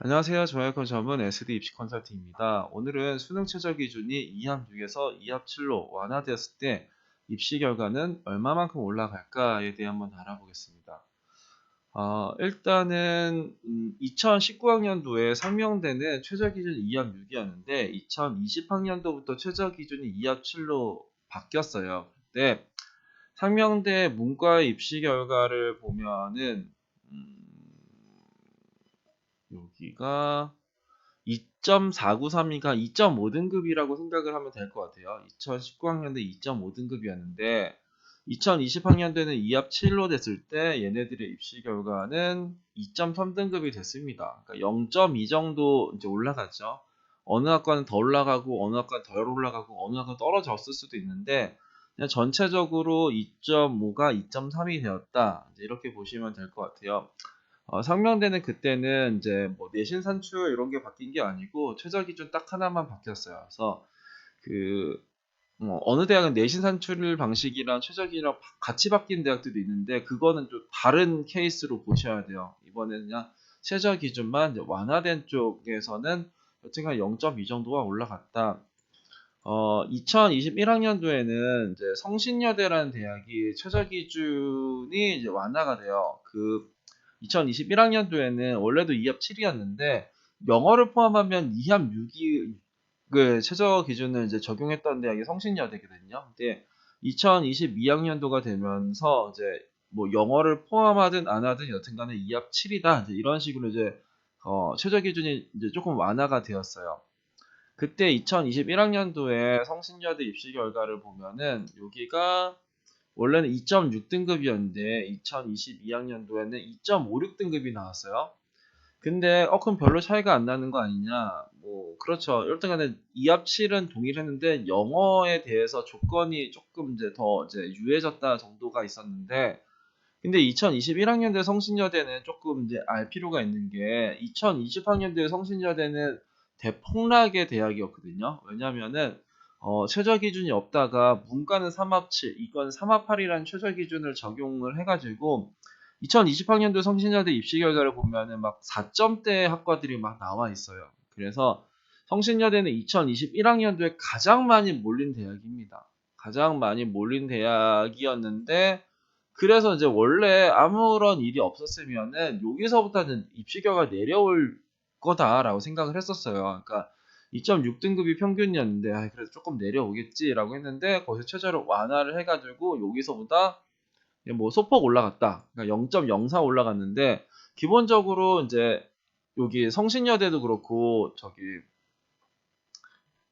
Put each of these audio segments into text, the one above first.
안녕하세요. 저의 점은 SD 입시 컨설팅입니다. 오늘은 수능 최저 기준이 2합 6에서 2합 7로 완화되었을 때 입시 결과는 얼마만큼 올라갈까에 대해 한번 알아보겠습니다. 일단은 2019학년도에 상명대는 최저 기준이 2합 6이었는데 2020학년도부터 최저 기준이 2합 7로 바뀌었어요. 그때 상명대 문과 입시 결과를 보면은 여기가 2.493이가 2.5등급이라고 생각을 하면 될 것 같아요. 2019학년도 2.5등급이었는데 2020학년도에는 2합 7로 됐을 때 얘네들의 입시 결과는 2.3등급이 됐습니다. 그러니까 0.2 정도 이제 올라갔죠. 어느 학과는 더 올라가고 어느 학과는 덜 올라가고 어느 학과는 떨어졌을 수도 있는데 그냥 전체적으로 2.5가 2.3이 되었다. 이렇게 보시면 될 것 같아요. 상명대는 그때는 이제 뭐 내신 산출 이런 게 바뀐 게 아니고 최저 기준 딱 하나만 바뀌었어요. 그래서 그 어느 대학은 내신 산출 방식이랑 최저 기준이랑 같이 바뀐 대학들도 있는데 그거는 좀 다른 케이스로 보셔야 돼요. 이번에는 그냥 최저 기준만 이제 완화된 쪽에서는 여튼간 0.2 정도가 올라갔다. 2021학년도에는 이제 성신여대라는 대학이 최저 기준이 이제 완화가 돼요. 2021학년도에는 원래도 2합 7이었는데 영어를 포함하면 2합 6이 그 최저 기준을 이제 적용했던 대학이 성신여대거든요. 근데 2022학년도가 되면서 이제 뭐 영어를 포함하든 안 하든 여튼간에 2합 7이다. 이제 이런 식으로 이제 최저 기준이 이제 조금 완화가 되었어요. 그때 2021학년도에 성신여대 입시 결과를 보면은 여기가 원래는 2.6등급이었는데 2022학년도에는 2.56등급이 나왔어요. 근데 그럼 별로 차이가 안 나는 거 아니냐? 뭐 그렇죠. 여튼 간에 2합 7은 동일했는데 영어에 대해서 조건이 조금 이제 더 이제 유해졌다 정도가 있었는데 근데 2021학년도에 성신여대는 조금 이제 알 필요가 있는 게 2020학년도에 성신여대는 대폭락의 대학이었거든요. 왜냐면은 최저 기준이 없다가 문과는 3합 7, 이건 3합 8이라는 최저 기준을 적용을 해가지고 2020학년도 성신여대 입시 결과를 보면은 막 4점대 학과들이 막 나와 있어요. 그래서 성신여대는 2021학년도에 가장 많이 몰린 대학입니다. 가장 많이 몰린 대학이었는데 그래서 이제 원래 아무런 일이 없었으면은 여기서부터는 입시 결과 내려올 거다라고 생각을 했었어요. 그러니까 2.6등급이 평균이었는데 그래도 조금 내려오겠지라고 했는데 거기서 최저를 완화를 해가지고 여기서보다 뭐 소폭 올라갔다. 그러니까 0.04 올라갔는데 기본적으로 이제 여기 성신여대도 그렇고 저기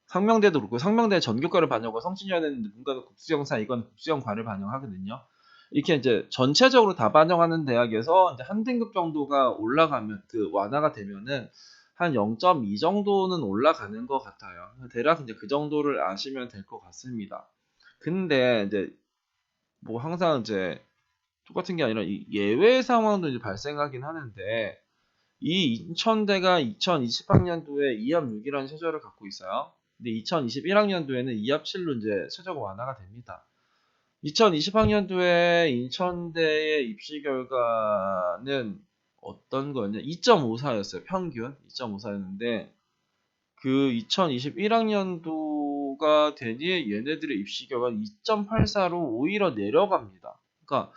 상명대도 그렇고 상명대 전교과를 반영하고 성신여대는 문과도 국수영사 이건 국수영과를 반영하거든요. 이렇게 이제 전체적으로 다 반영하는 대학에서 이제 한 등급 정도가 올라가면 그 완화가 되면은 한 0.2 정도는 올라가는 것 같아요. 대략 이제 그 정도를 아시면 될 것 같습니다. 근데 이제 뭐 항상 이제 똑같은 게 아니라 이 예외 상황도 이제 발생하긴 하는데 이 인천대가 2020학년도에 2합 6이라는 최저를 갖고 있어요. 근데 2021학년도에는 2합 7로 이제 최저가 완화가 됩니다. 2020학년도에 인천대의 입시 결과는 어떤 거였냐? 2.54였어요. 평균 2.54였는데 그 2021학년도가 되니 얘네들의 입시 결과는 2.84로 오히려 내려갑니다. 그러니까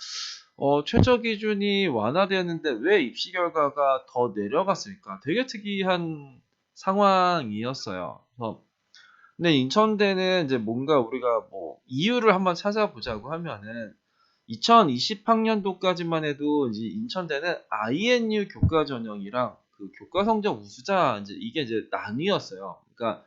최저 기준이 완화되었는데 왜 입시 결과가 더 내려갔을까? 되게 특이한 상황이었어요. 그래서 근데 인천대는 이제 뭔가 우리가 뭐 이유를 한번 찾아보자고 하면은 2020학년도까지만 해도 이제 인천대는 INU 교과 전형이랑 그 교과 성적 우수자 이게 이제 나뉘었어요. 그러니까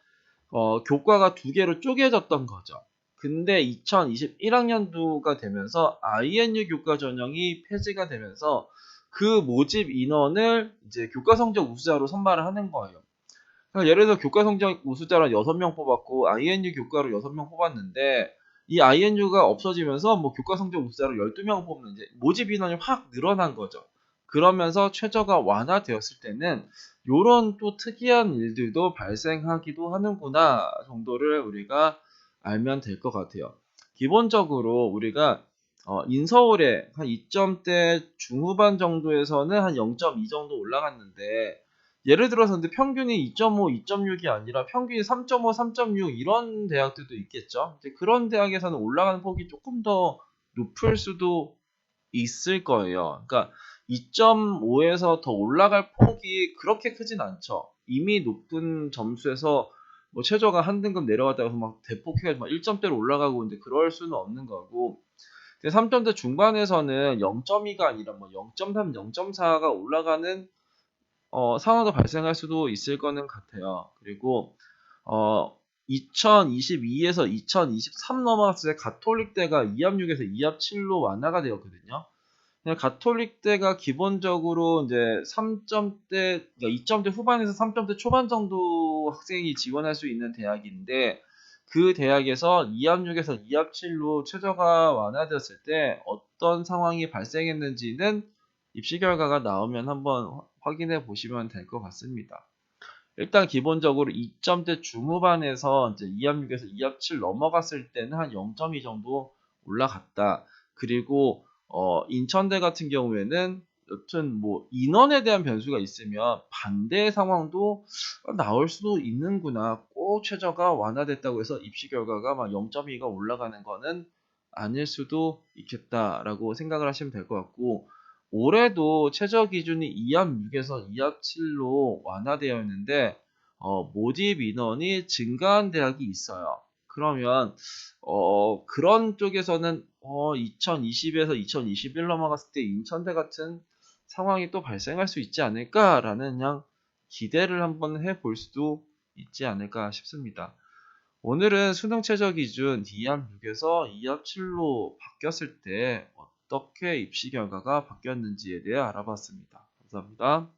교과가 두 개로 쪼개졌던 거죠. 근데 2021학년도가 되면서 INU 교과 전형이 폐지가 되면서 그 모집 인원을 이제 교과 성적 우수자로 선발을 하는 거예요. 그러니까 예를 들어 교과 성적 우수자로 6명 뽑았고 INU 교과로 6명 뽑았는데 이 INU가 없어지면서 뭐 교과 성적 우수자로 12명 뽑는 이제 모집 인원이 확 늘어난 거죠. 그러면서 최저가 완화되었을 때는 요런 또 특이한 일들도 발생하기도 하는구나 정도를 우리가 알면 될 것 같아요. 기본적으로 우리가 인서울에 한 2점대 중후반 정도에서는 한 0.2 정도 올라갔는데 예를 들어서 근데 평균이 2.5, 2.6이 아니라 평균이 3.5, 3.6 이런 대학들도 있겠죠. 이제 그런 대학에서는 올라가는 폭이 조금 더 높을 수도 있을 거예요. 그러니까 2.5에서 더 올라갈 폭이 그렇게 크진 않죠. 이미 높은 점수에서 뭐 최저가 한 등급 내려갔다고 해서 막 대폭해가지고 막 1점대로 올라가고 이제 그럴 수는 없는 거고. 3점대 중반에서는 0.2가 아니라 뭐 0.3, 0.4가 올라가는 상황도 발생할 수도 있을 거는 같아요. 그리고 2022에서 2023 넘어갔을 때 가톨릭대가 2합 6에서 2합 7로 완화가 되었거든요. 그냥 가톨릭대가 기본적으로 이제 3점대, 그러니까 2점대 후반에서 3점대 초반 정도 학생이 지원할 수 있는 대학인데, 그 대학에서 2합 6에서 2합 7로 최저가 완화되었을 때 어떤 상황이 발생했는지는 입시 결과가 나오면 한번 확인해 보시면 될 것 같습니다. 일단 기본적으로 2점대 중후반에서 이제 2합 6에서 2합 7 넘어갔을 때는 한 0.2 정도 올라갔다. 그리고 인천대 같은 경우에는 여튼 뭐 인원에 대한 변수가 있으면 반대의 상황도 나올 수도 있는구나. 꼭 최저가 완화됐다고 해서 입시 결과가 막 0.2가 올라가는 거는 아닐 수도 있겠다라고 생각을 하시면 될 것 같고, 올해도 최저 기준이 2합 6에서 2합 7로 완화되어 있는데 모집 인원이 증가한 대학이 있어요. 그러면 그런 쪽에서는 2020에서 2021 넘어갔을 때 인천대 같은 상황이 또 발생할 수 있지 않을까라는 그냥 기대를 한번 해볼 수도 있지 않을까 싶습니다. 오늘은 수능 최저 기준 2합 6에서 2합 7로 바뀌었을 때 어떻게 입시 결과가 바뀌었는지에 대해 알아봤습니다. 감사합니다.